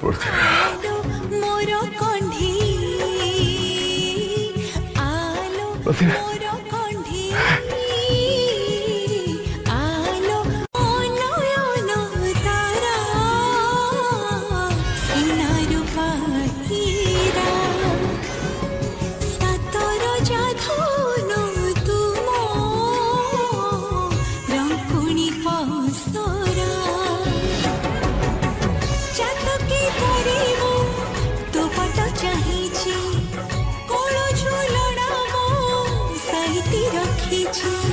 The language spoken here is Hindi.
आलो मोर कंढी आलो मोर कंढी आलो नयन तारा सोना रूपा हीरा सातर जाधन तुम रंकुणी पसरा चातकी करिमु तो पट चाहिछि कोळ झुलणा मो साहिती रखिछि।